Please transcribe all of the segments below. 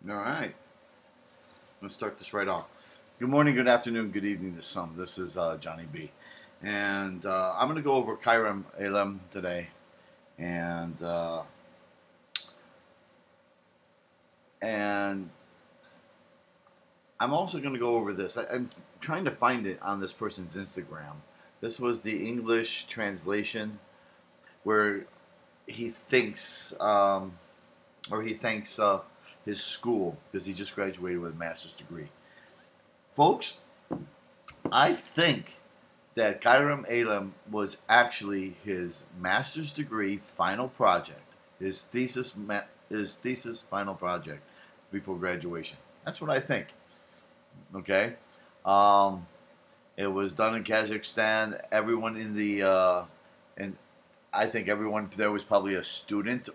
All right. Let's start this right off. Good morning, good afternoon, good evening to some. This is Johnny B. And I'm going to go over Quiran Elim today. And and I'm also going to go over this. I'm trying to find it on this person's Instagram. This was the English translation where he thinks, or he thanks his school because he just graduated with a master's degree. Folks, I think that Kairam Elim was actually his master's degree final project, his thesis final project before graduation. That's what I think. Okay, um, it was done in Kazakhstan. Everyone in the and I think everyone there was probably a student,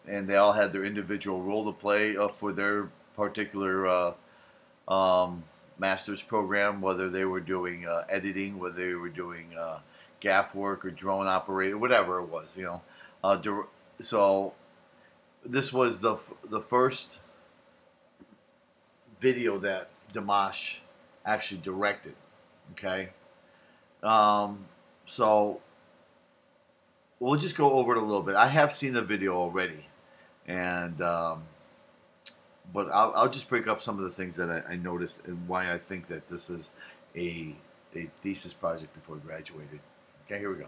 and they all had their individual role to play for their particular master's program, whether they were doing editing, whether they were doing gaff work or drone operator, whatever it was, you know. So this was the first video that Dimash actually directed. Okay, so we'll just go over it a little bit. I have seen the video already, and but I'll just break up some of the things that I noticed and why I think that this is a thesis project before he graduated. Okay, here we go.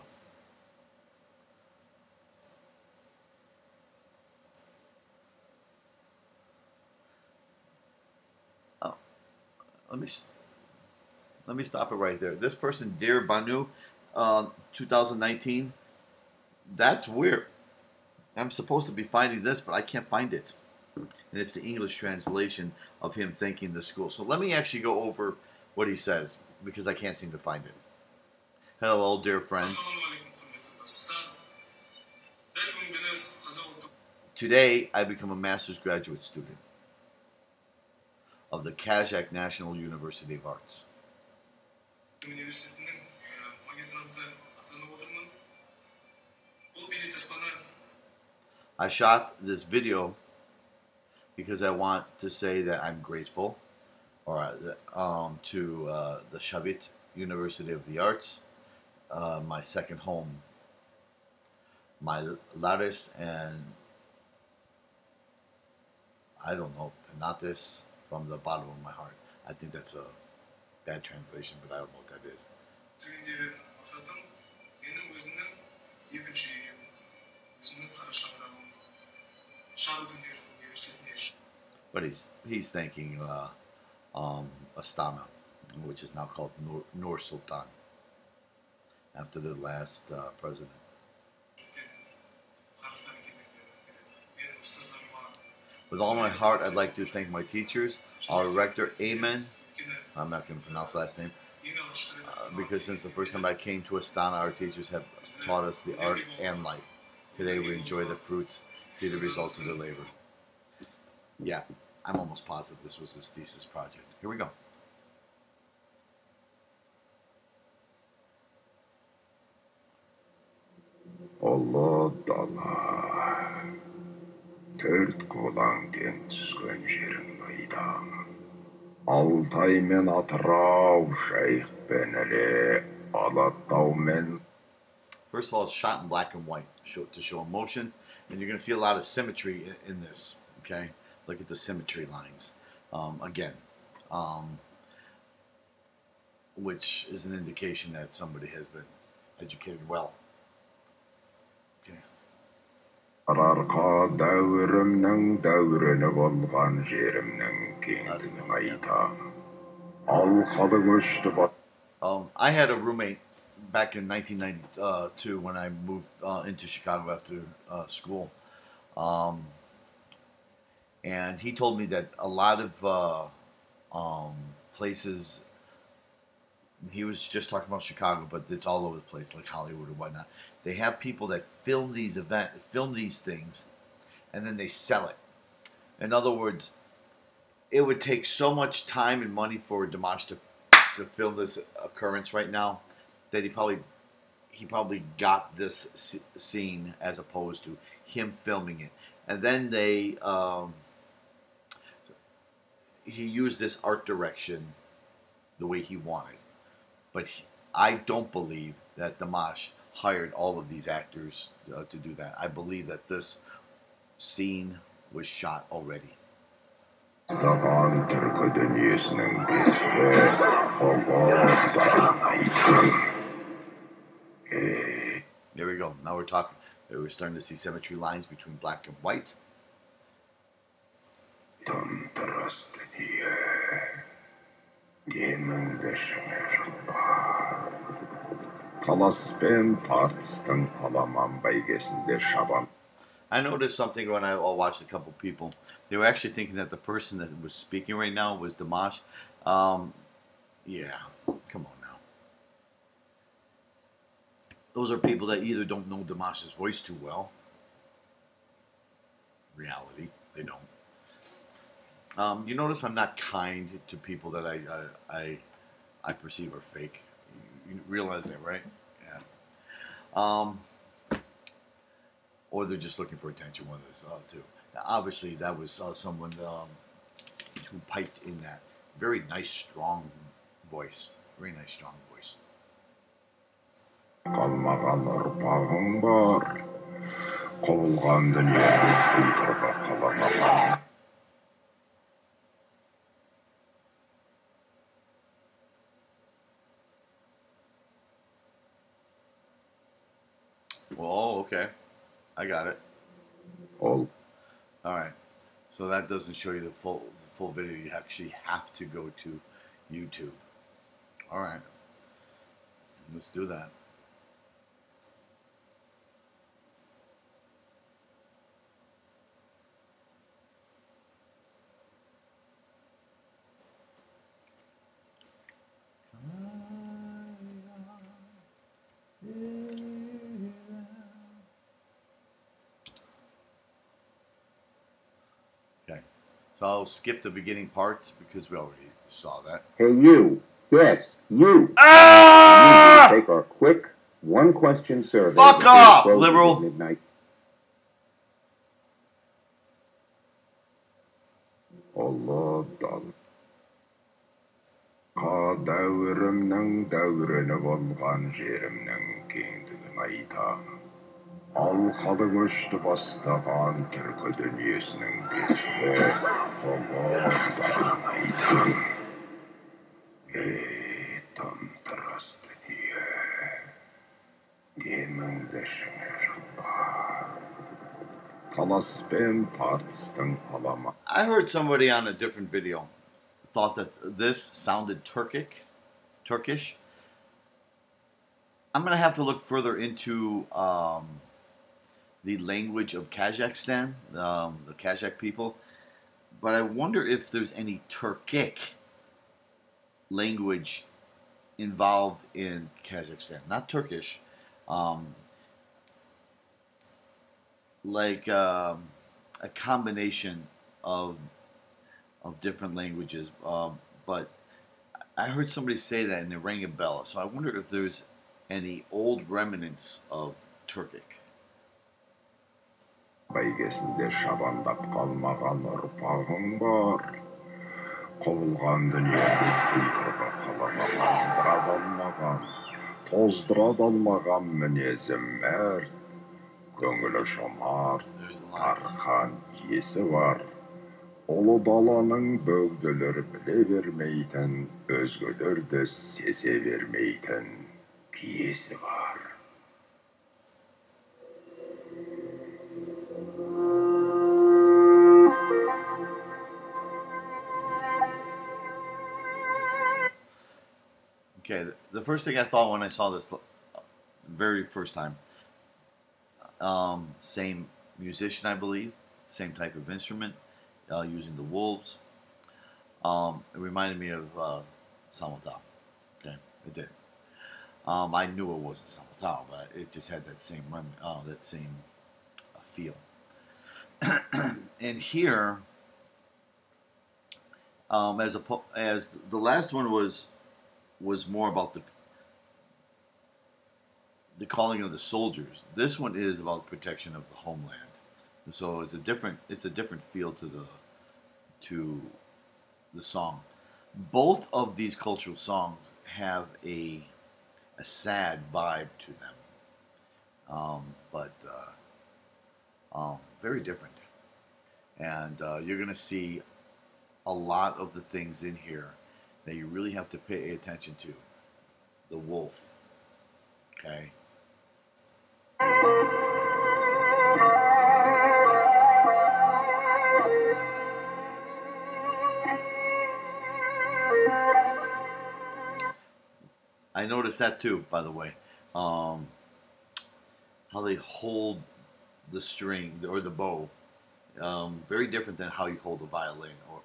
Oh, let me let me stop it right there. This person, Dear Banu, 2019. That's weird. I'm supposed to be finding this, but I can't find it. And it's the English translation of him thanking the school. So let me actually go over what he says because I can't seem to find it. Hello, dear friends. Today, I become a master's graduate student of the Kazakh National University of Arts. I shot this video because I want to say that I'm grateful to the Shavit University of the Arts, my second home, my Laris, and I don't know, Panatis, from the bottom of my heart. I think that's a bad translation, but I don't know what that is. But he's thanking Astana, which is now called Nur Sultan, after the last president. With all my heart, I'd like to thank my teachers, our rector, Amen. I'm not going to pronounce the last name. Because since the first time I came to Astana, our teachers have taught us the art and life. Today we enjoy the fruits, see the results of their labor. Yeah, I'm almost positive this was his thesis project. Here we go. Allah Dala төрт құлан тең түскен жерің қайдам Алтай мен Атырау Шайх пен Іле Алатау мен. First of all, it's shot in black and white to show emotion, and you're going to see a lot of symmetry in this. Okay, look at the symmetry lines again, which is an indication that somebody has been educated well. Okay. Арарқа дәуірімнің дәуіріні болған жерімнің кеңдігін айтам Ал қалың өшті. I had a roommate back in 1992 when I moved into Chicago after school. And he told me that a lot of places, he was just talking about Chicago, but it's all over the place, like Hollywood or whatnot. They have people that film these things, and then they sell it. In other words, it would take so much time and money for Dimash to film this occurrence right now that he probably got this scene as opposed to him filming it, and then they he used this art direction the way he wanted. But I don't believe that Dimash hired all of these actors to do that. I believe that this scene was shot already. Stefan Türk'ü dünyasının besme Allah'tan aytan. There we go. Now we're talking. We're starting to see symmetry lines between black and white. Tantıras dünya. Демің дешіңе жұтпа. Таласпен тартыстың аламан бәйгесінде шабан. I noticed something when I watched a couple people. They were actually thinking that the person that was speaking right now was Dimash. Yeah, come on now. Those are people that either don't know Dimash's voice too well. Reality, they don't. You notice I'm not kind to people that I perceive are fake. You realize that, right? Yeah. Or they're just looking for attention. One of those two. Obviously, that was someone who piped in that very nice, strong voice. Very nice, strong voice. Қалмаған ұрпағың бар. Құбылған дүниенің құйтырға қаламаған. Oh, okay. I got it. All right. So that doesn't show you the full video. You actually have to go to YouTube. All right. Let's do that. Okay, so I'll skip the beginning parts because we already saw that. Hey, you. Yes, you. Ah! We need to take our quick one-question survey. Fuck off, liberal. Midnight. Allah dal. Дәуірімнің дәуіріні болған жерімнің кеңдігін айтам. Алқалы көшті бастаған түркі дүниесінің бесігі Allah'tan айтам. Тантырас дүние, демің дешіңе жұтпа. Таласпен тартыстың алама. I heard somebody on a different video thought that this sounded Turkish. I'm going to have to look further into the language of Kazakhstan, the Kazakh people. But I wonder if there's any Turkic language involved in Kazakhstan. Not Turkish. Like a combination of different languages, but I heard somebody say that and it rang a bell. So I wonder if there's any old remnants of Turkic. Бәйгесінде шабандап қалмаған ұрпағың бар. Құбылған дүниенің құйтырға қаламаған, алдырап тоздырып алмаған мінезім мәрт. Көңілі жомарт, тархан есі бар. Ұлы даланың бөгделер біле бермейтін, өзгелерді сезе бермейтін киесі бар. Okay, the first thing I thought when I saw this very first time, same musician, I believe, same type of instrument, using the wolves. It reminded me of Samotao. Okay, it did. I knew it wasn't Samotao, but it just had that same feel. And here, as the last one was more about the calling of the soldiers. This one is about protection of the homeland. So it's a different feel to the song. Both of these cultural songs have a sad vibe to them, but very different. And you're going to see a lot of the things in here that you really have to pay attention to. The wolf, okay? I noticed that too, by the way. How they hold the string or the bow. Very different than how you hold a violin, or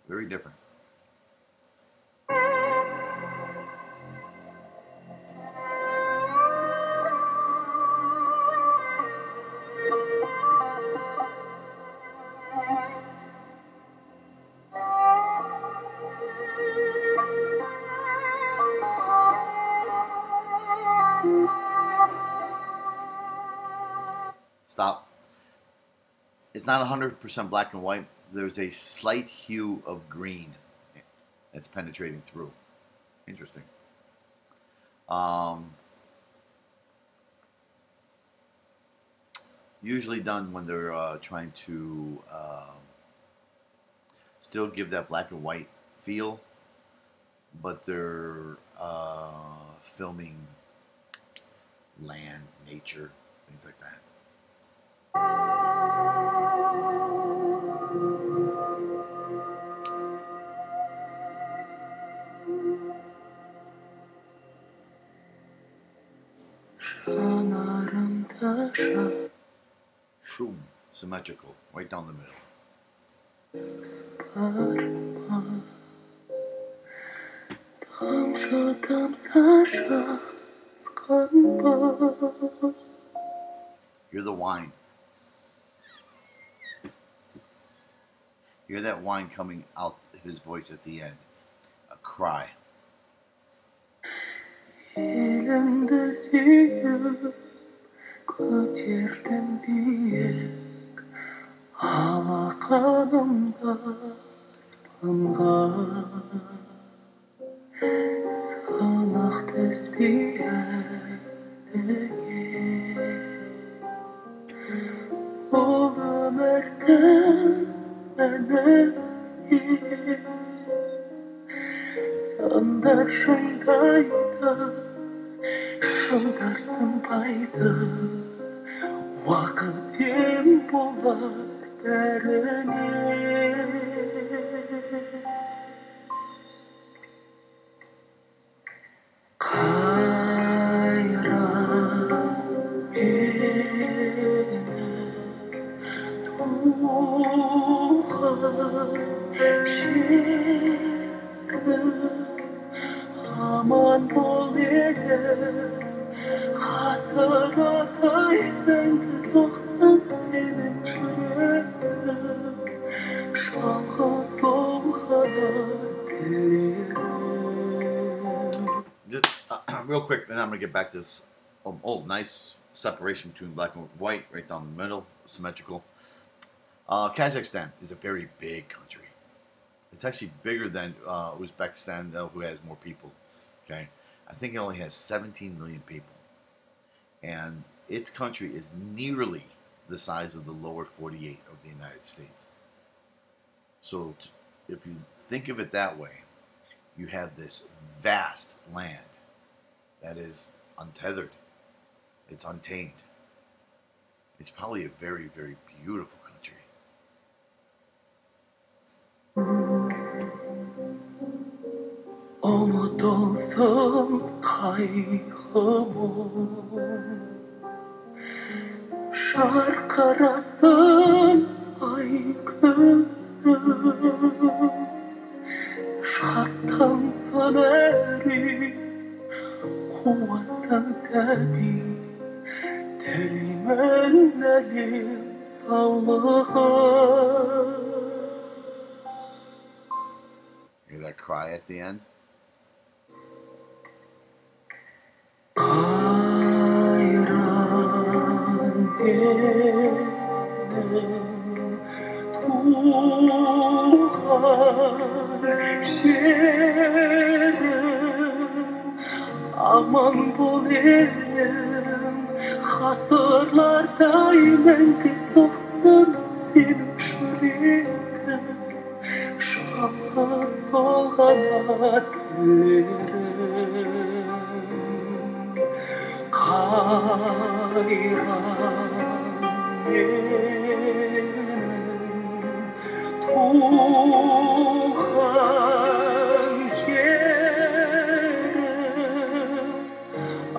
very different. Stop. It's not 100% black and white. There's a slight hue of green that's penetrating through. Interesting. Usually done when they're trying to still give that black and white feel, but they're filming land, nature, things like that. Shum, symmetrical, right down the middle. Hear the whine. Hear that whine coming out his voice at the end. A cry. Elim düzüyüp ko'tardim biyik alakanımda asmanға sanaq түспейәліңе ол өмірдің мәні сандар шыңдайды шыңдар сынбайды уақыт ең болар бәріне қайра менің туған жерім aman bol Elim ғасыр арай мәңгі соқсын сенің жүрегің жалғыз ол ғана тілерім. Real quick, and I'm going to get back to this. Nice separation between black and white, right down the middle, symmetrical. Kazakhstan is a very big country. It's actually bigger than Uzbekistan, who has more people. Okay, I think it only has 17 million people, and its country is nearly the size of the lower 48 of the United States. So, if you think of it that way, you have this vast land that is untethered. It's untamed. It's probably a very, very beautiful country. Unutulsun kaygımı şarkırasın ay günüm şattansın eri kuvatsın sebi dilimin elim sağlığı. Hear that cry at the end? Tuhan şerim aman bol elim hasırlar daimen soğsun senin şüreğin şalga solgana tellerim hayran tuhan şerim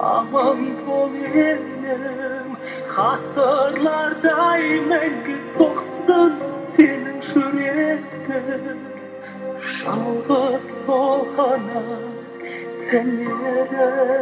aman bol elim hasırlar daimen soğsun senin şüreğin şalga solgana tellerim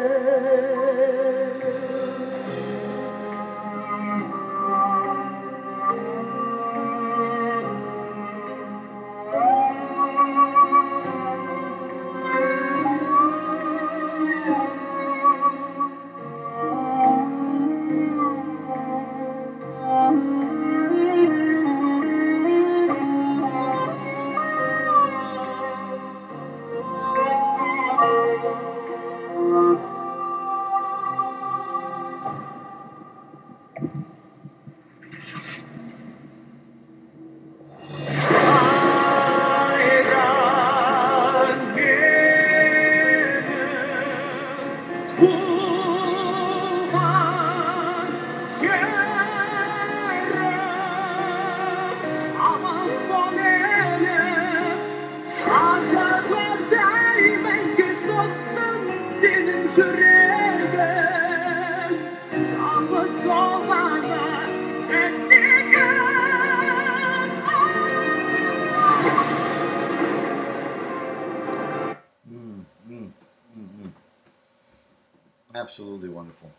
Absolutely wonderful.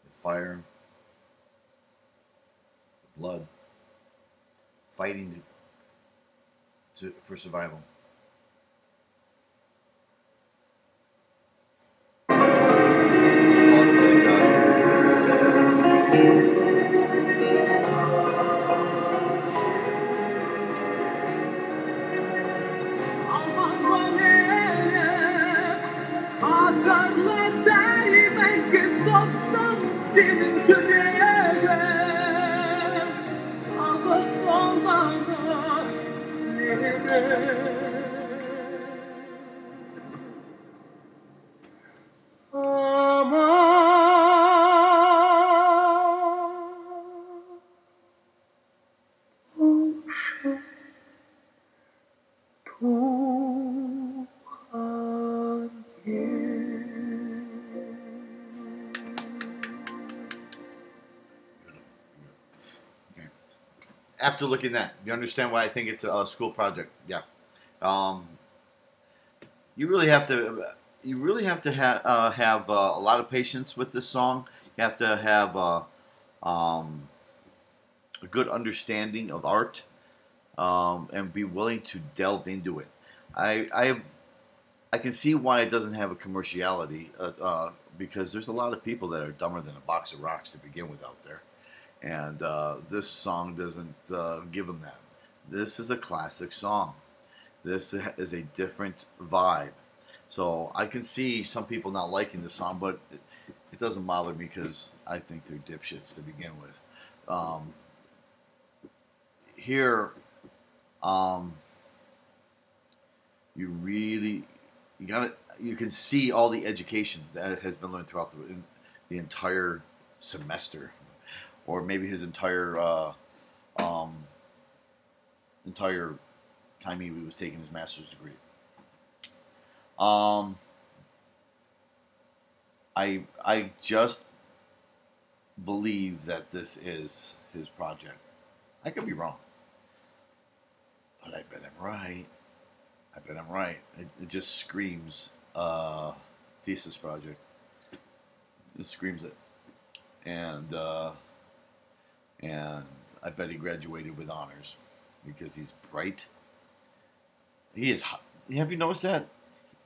The fire, the blood, fighting for survival. Senin şüreğin şalga solgana tellerim After looking at that, you understand why I think it's a school project. Yeah, um, you really have to have a lot of patience with this song. You have to have a good understanding of art and be willing to delve into it. I can see why it doesn't have a commerciality because there's a lot of people that are dumber than a box of rocks to begin with out there. And this song doesn't give them that. This is a classic song. This is a different vibe. So I can see some people not liking the song, but it doesn't bother me because I think they're dipshits to begin with. Here, you can see all the education that has been learned throughout the entire semester. Or maybe his entire time he was taking his master's degree. I just believe that this is his project. I could be wrong, but I bet I'm right. It just screams thesis project. It screams it, and I bet he graduated with honors because he's bright. He is. Have you noticed that?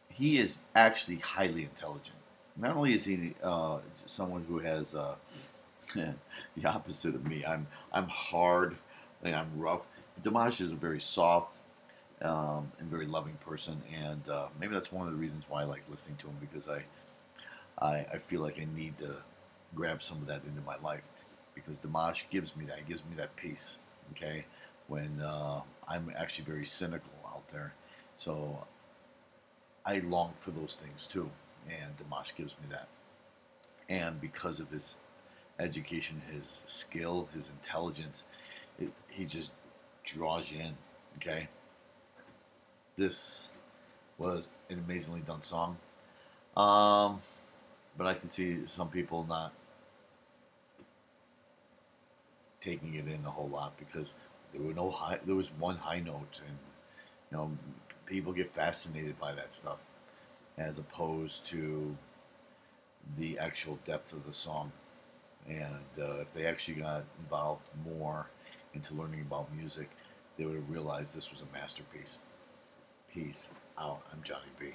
He is actually highly intelligent. Not only is he someone who has the opposite of me. I'm hard and I'm rough. Dimash is a very soft and very loving person, and maybe that's one of the reasons why I like listening to him, because I feel like I need to grab some of that into my life, because Dimash gives me that. He gives me that peace. Okay, when I'm actually very cynical out there, so I long for those things too, and Dimash gives me that. And because of his education, his skill, his intelligence, he just draws you in. Okay, this was an amazingly done song. Um, but I can see some people not taking it in a whole lot, because there were no high. There was one high note, and you know, people get fascinated by that stuff as opposed to the actual depth of the song. And if they actually got involved more into learning about music, they would have realized this was a masterpiece. Peace out. I'm Johnny B.